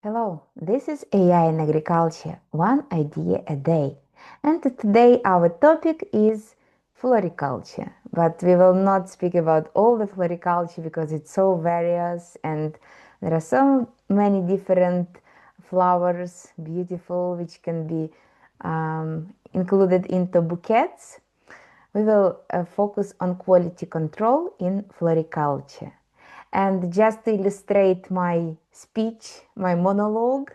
Hello, this is AI in Agriculture, one idea a day. And today our topic is floriculture. But we will not speak about all the floriculture because it's so various and there are so many different flowers, beautiful, which can be included into bouquets. We will focus on quality control in floriculture. And just to illustrate my speech, my monologue,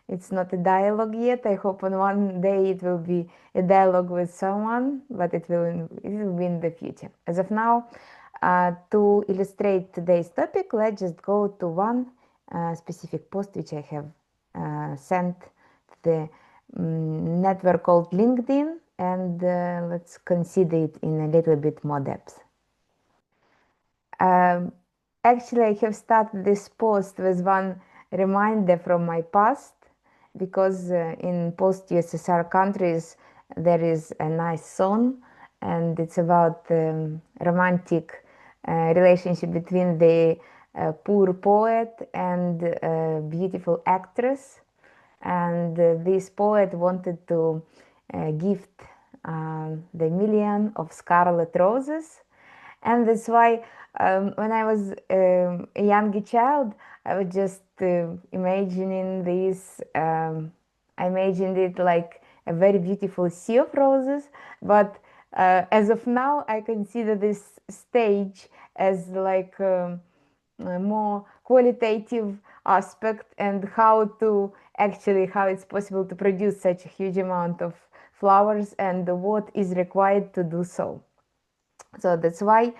it's not a dialogue yet. I hope on one day it will be a dialogue with someone, but it will be in the future. As of now, to illustrate today's topic, let's just go to one specific post which I have sent to the network called LinkedIn, and let's consider it in a little bit more depth. Actually, I have started this post with one reminder from my past, because in post-USSR countries there is a nice song, and it's about romantic relationship between the poor poet and beautiful actress. And this poet wanted to gift the million of scarlet roses. And that's why when I was a young child, I was just imagining this. I imagined it like a very beautiful sea of roses. But as of now, I consider this stage as like a more qualitative aspect, and how it's possible to produce such a huge amount of flowers and what is required to do so. So that's why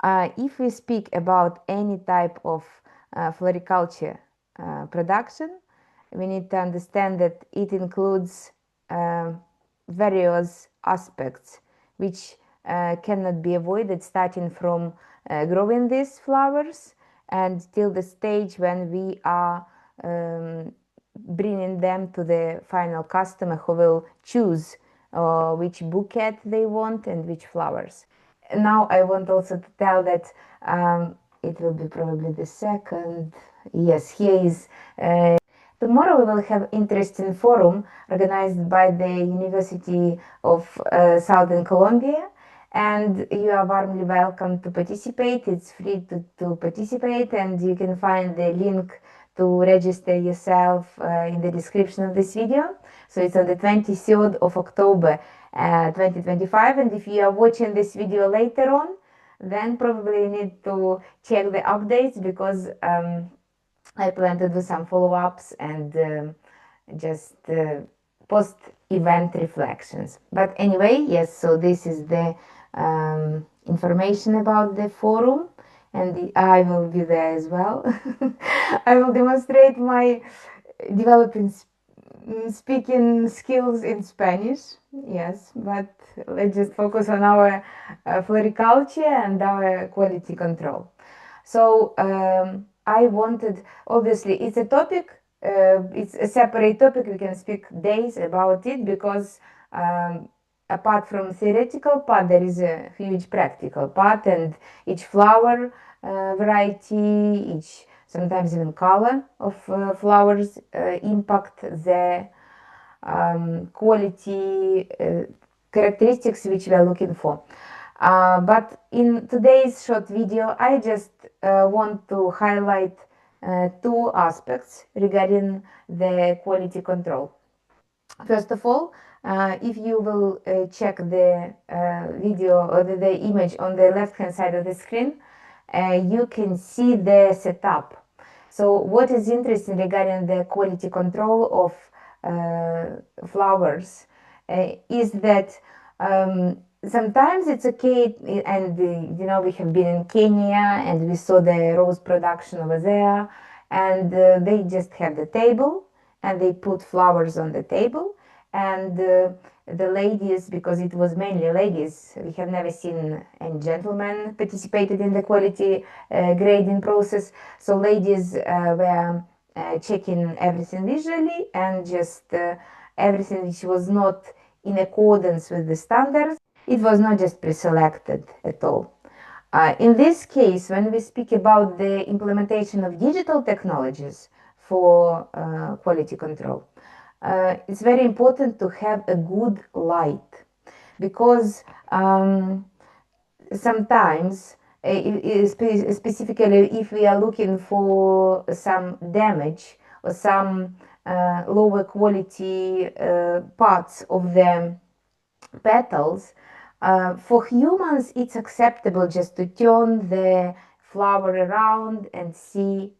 if we speak about any type of floriculture production, we need to understand that it includes various aspects which cannot be avoided, starting from growing these flowers and till the stage when we are bringing them to the final customer, who will choose which bouquet they want and which flowers. Now I want also to tell that it will be probably the second. Yes, here is. Tomorrow we will have interesting forum organized by the University of Southern Colombia, and you are warmly welcome to participate. It's free to participate, and you can find the link to register yourself in the description of this video. So it's on the 23rd of October 2025, and if you are watching this video later on, then probably you need to check the updates, because I plan to do some follow-ups and just post-event reflections. But anyway, yes, so this is the information about the forum, and I will be there as well. I will demonstrate my developing speaking skills in Spanish, yes, but let's just focus on our floriculture and our quality control. So I wanted, obviously it's a topic, it's a separate topic, we can speak days about it, because apart from theoretical part, there is a huge practical part, and each flower variety, each sometimes even color of flowers impact the quality characteristics which we are looking for. But in today's short video, I just want to highlight two aspects regarding the quality control. First of all, if you will check the video or the image on the left hand side of the screen, you can see the setup. So what is interesting regarding the quality control of flowers is that sometimes it's okay, and we have been in Kenya and we saw the rose production over there, and they just have the table and they put flowers on the table, and the ladies, because it was mainly ladies, we have never seen any gentlemen participated in the quality grading process. So ladies were checking everything visually, and just everything which was not in accordance with the standards, it was not just pre-selected at all. In this case, when we speak about the implementation of digital technologies for quality control. It's very important to have a good light, because sometimes, specifically if we are looking for some damage or some lower quality parts of the petals, for humans it's acceptable just to turn the flower around and see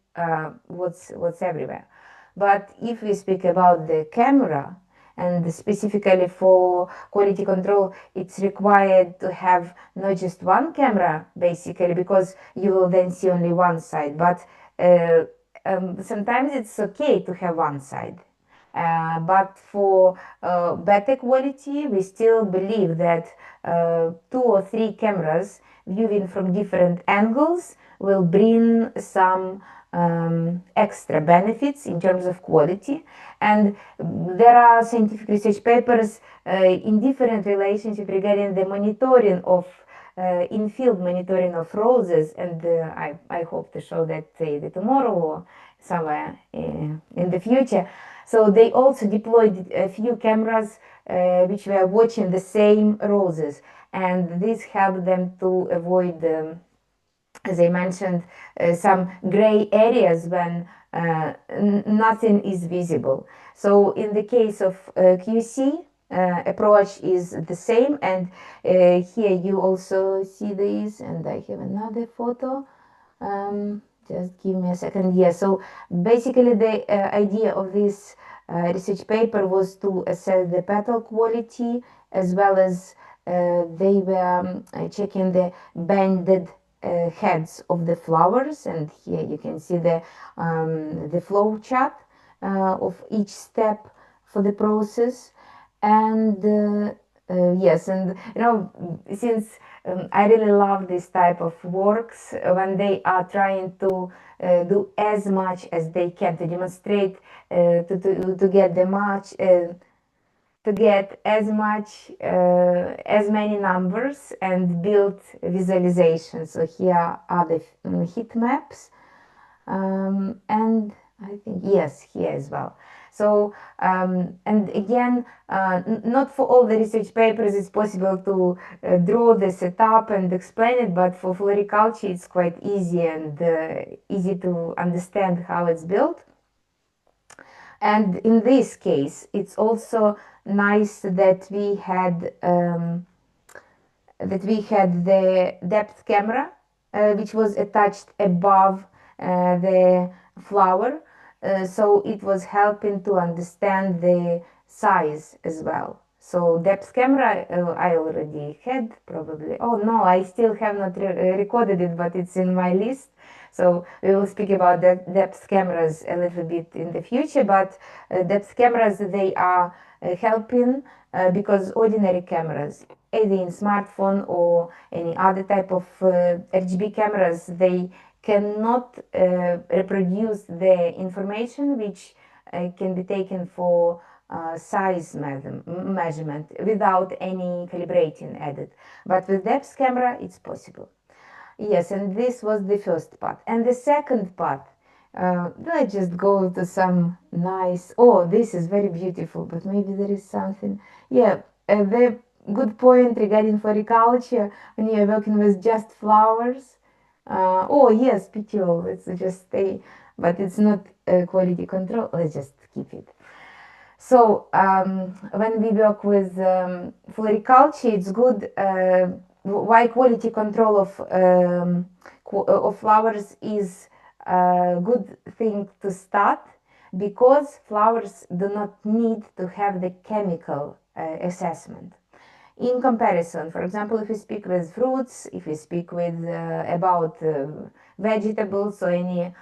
what's everywhere. But if we speak about the camera, and specifically for quality control, it's required to have not just one camera, basically, because you will then see only one side, but sometimes it's okay to have one side. But for better quality, we still believe that 2 or 3 cameras viewing from different angles will bring some extra benefits in terms of quality. And there are scientific research papers in different relationships regarding the monitoring of in-field monitoring of roses, and I hope to show that either tomorrow or somewhere in the future. So they also deployed a few cameras which were watching the same roses, and this helped them to avoid, as I mentioned, some gray areas when nothing is visible. So in the case of QC, approach is the same, and here you also see this, and I have another photo. Just give me a second. Yeah, so basically the idea of this research paper was to assess the petal quality, as well as they were checking the banded heads of the flowers, and here you can see the flow chart of each step for the process. And yes, and since I really love this type of works when they are trying to do as much as they can to demonstrate, to get the much to get as many numbers and build visualizations. So here are the heat maps, and I think, yes, here as well. So and again, not for all the research papers it's possible to draw the setup and explain it, but for floriculture it's quite easy and easy to understand how it's built. And in this case, it's also nice that we had the depth camera, which was attached above the flower, so it was helping to understand the size as well. So depth camera I already had, probably. Oh no, I still have not recorded it, but it's in my list. So we will speak about the depth cameras a little bit in the future, but depth cameras, they are helping because ordinary cameras, either in smartphone or any other type of RGB cameras, they cannot reproduce the information which can be taken for size measurement without any calibrating added. But with depth camera, it's possible. Yes, and this was the first part. And the second part, let's just go to some nice, oh, this is very beautiful, but maybe there is something. Yeah, the good point regarding floriculture, when you're working with just flowers. Oh, yes, petiole, let's just stay, but it's not quality control, let's just keep it. So when we work with floriculture, it's good. Why quality control of flowers is a good thing to start? Because flowers do not need to have the chemical assessment. In comparison, for example, if we speak with fruits, if we speak with about vegetables or any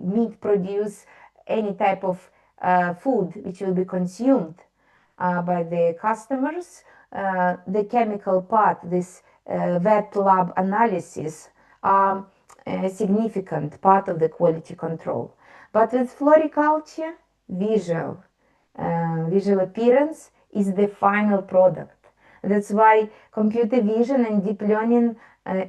meat produce, any type of food which will be consumed by the customers, the chemical part, this wet lab analysis, are a significant part of the quality control. But with floriculture, visual appearance is the final product. That's why computer vision and deep learning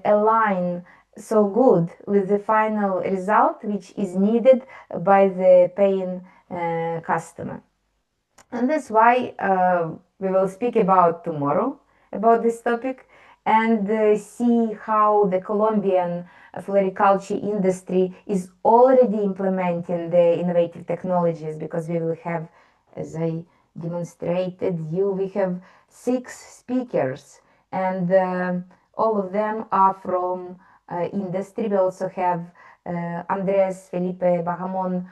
align so good with the final result which is needed by the paying customer. And that's why we will speak about tomorrow about this topic and see how the Colombian floriculture industry is already implementing the innovative technologies, because we will have, as I demonstrated you, we have 6 speakers, and all of them are from industry. We also have Andres Felipe Bahamon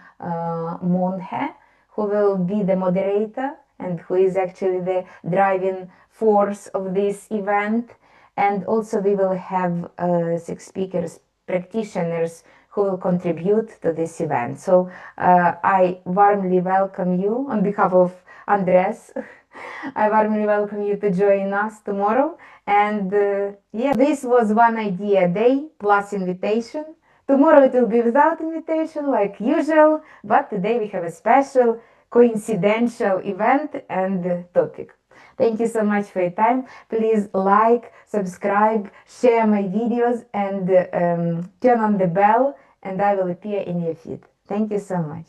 Monge, who will be the moderator and who is actually the driving force of this event. And also we will have 6 speakers, practitioners, who will contribute to this event. So I warmly welcome you on behalf of Andres. I warmly welcome you to join us tomorrow. And yeah, this was One Idea a Day plus invitation. Tomorrow it will be without invitation like usual, but today we have a special coincidental event and topic. Thank you so much for your time. Please like, subscribe, share my videos, and turn on the bell, and I will appear in your feed. Thank you so much.